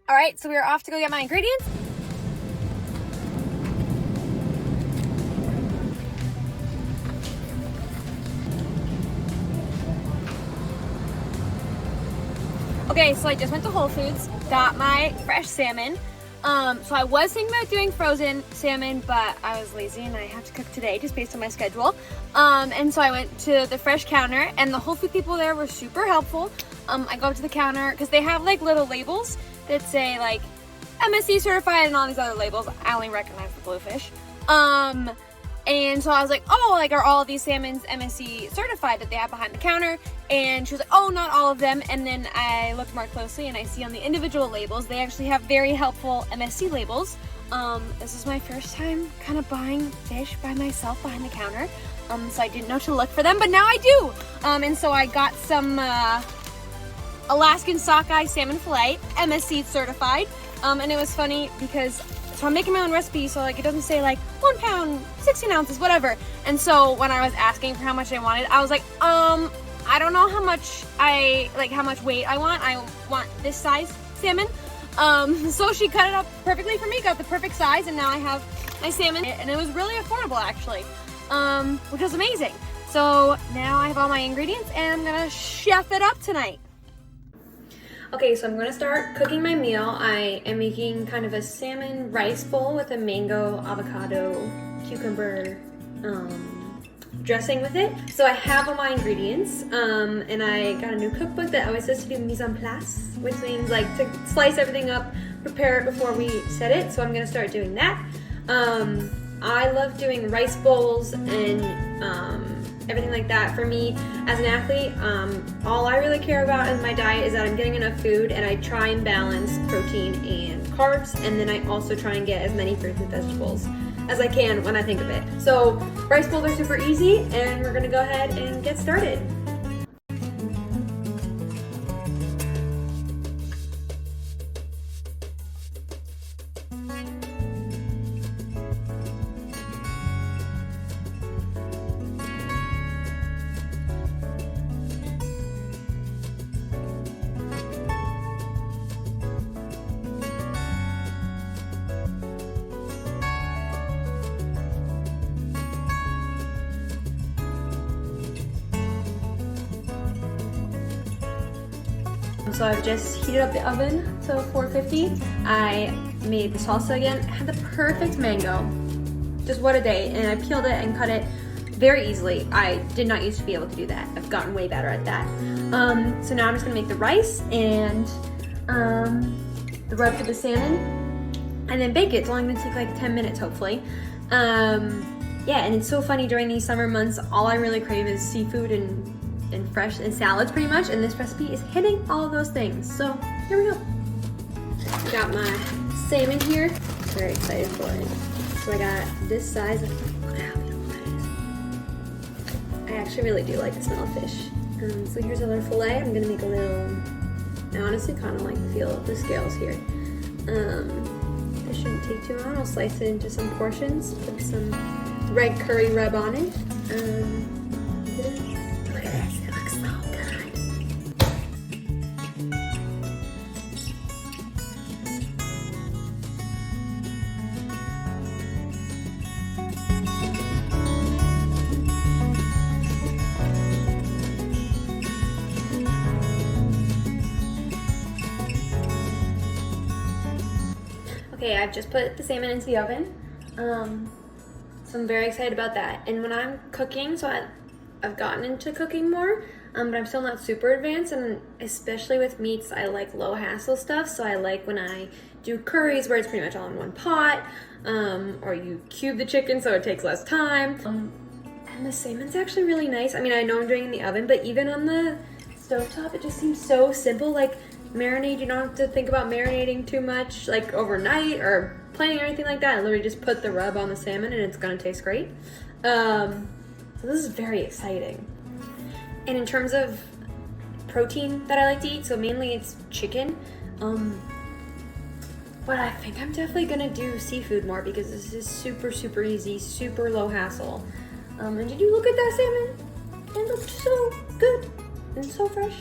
All right, so we are off to go get my ingredients. Okay, so I just went to Whole Foods, got my fresh salmon. So I was thinking about doing frozen salmon, but I was lazy and I have to cook today just based on my schedule. And so I went to the fresh counter, and the Whole Food people there were super helpful. I go up to the counter because they have like little labels that say like MSC certified and all these other labels. I only recognize the bluefish. And so I was like, oh, like, are all of these salmons MSC certified that they have behind the counter? And she was like, oh, not all of them. And then I looked more closely and I see on the individual labels, they actually have very helpful MSC labels. This is my first time kind of buying fish by myself behind the counter. So I didn't know to look for them, but now I do. And so I got some Alaskan sockeye salmon fillet, MSC certified. And it was funny because so I'm making my own recipe, so like it doesn't say like 1 pound, 16 ounces, whatever. And so when I was asking for how much I wanted, I was like, I don't know how much how much weight I want. I want this size salmon. So she cut it up perfectly for me, got the perfect size, and now I have my salmon. And it was really affordable actually, which was amazing. So now I have all my ingredients and I'm gonna chef it up tonight. Okay, so I'm gonna start cooking my meal. I am making kind of a salmon rice bowl with a mango, avocado, cucumber dressing with it. So I have all my ingredients, and I got a new cookbook that always says to do mise en place, which means like to slice everything up, prepare it before we set it. So I'm gonna start doing that. I love doing rice bowls and everything like that. For me, as an athlete, all I really care about in my diet is that I'm getting enough food, and I try and balance protein and carbs, and then I also try and get as many fruits and vegetables as I can when I think of it. So rice bowls are super easy, and we're gonna go ahead and get started. So I've just heated up the oven to 450. I made the salsa again. It had the perfect mango. Just what a day. And I peeled it and cut it very easily. I did not used to be able to do that. I've gotten way better at that. So now I'm just gonna make the rice and the rub for the salmon, and then bake it. It's only gonna take like 10 minutes, hopefully. Yeah, and it's so funny during these summer months, all I really crave is seafood and fresh and salads pretty much, and this recipe is hitting all of those things. So here we go. Got my salmon here. Very excited for it. So I got this size of, look how beautiful that is. I actually really do like the smell of fish. So here's a little fillet. I'm gonna make a little, I honestly kind of like the feel of the scales here. This shouldn't take too long. I'll slice it into some portions, put some red curry rub on it. Look at this, it looks so good. Okay, I've just put the salmon into the oven. So I'm very excited about that. And when I'm cooking, so I've gotten into cooking more, but I'm still not super advanced, and especially with meats, I like low hassle stuff. So I like when I do curries where it's pretty much all in one pot, or you cube the chicken so it takes less time. And the salmon's actually really nice. I mean, I know I'm doing it in the oven, but even on the stovetop, it just seems so simple. Like marinade, you don't have to think about marinating too much, like overnight or planning or anything like that. I literally just put the rub on the salmon and it's gonna taste great. So this is very exciting. And in terms of protein that I like to eat, so mainly it's chicken. But I think I'm definitely gonna do seafood more because this is super, super easy, super low hassle. And did you look at that salmon? It looked so good and so fresh.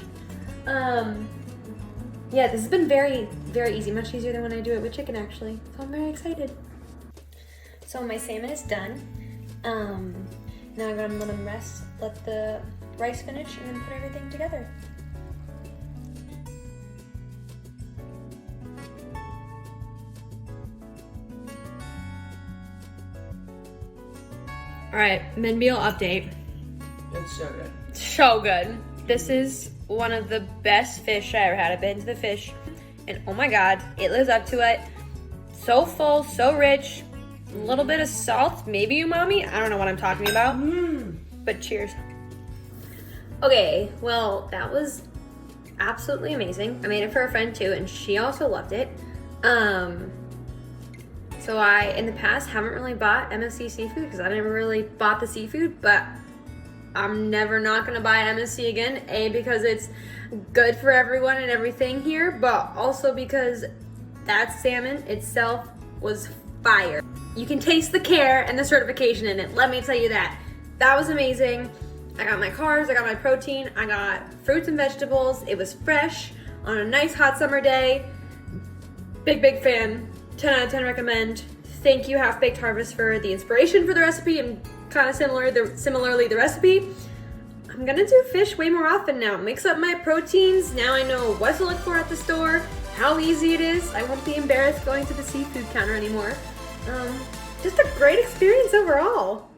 Yeah, this has been very very easy, much easier than when I do it with chicken actually. So I'm very excited. So my salmon is done. Now I'm gonna let them rest, let the rice finish, and then put everything together. All right, min meal update. It's so good. So good. This is one of the best fish I ever had. I've been to the fish, and oh my God, it lives up to it. So full, so rich, a little bit of salt, maybe umami. I don't know what I'm talking about, but cheers. Okay, well, that was absolutely amazing. I made it for a friend too, and she also loved it. So I, in the past, haven't really bought MSC seafood because I never really bought the seafood, but I'm never not gonna buy MSC again. A, because it's good for everyone and everything here, but also because that salmon itself was fire. You can taste the care and the certification in it. Let me tell you that. That was amazing. I got my carbs, I got my protein, I got fruits and vegetables. It was fresh on a nice hot summer day. Big fan. 10 out of 10 recommend. Thank you, Half Baked Harvest, for the inspiration for the recipe and kind of similarly the recipe. I'm gonna do fish way more often now. Mix up my proteins. Now I know what to look for at the store, how easy it is. I won't be embarrassed going to the seafood counter anymore. Just a great experience overall.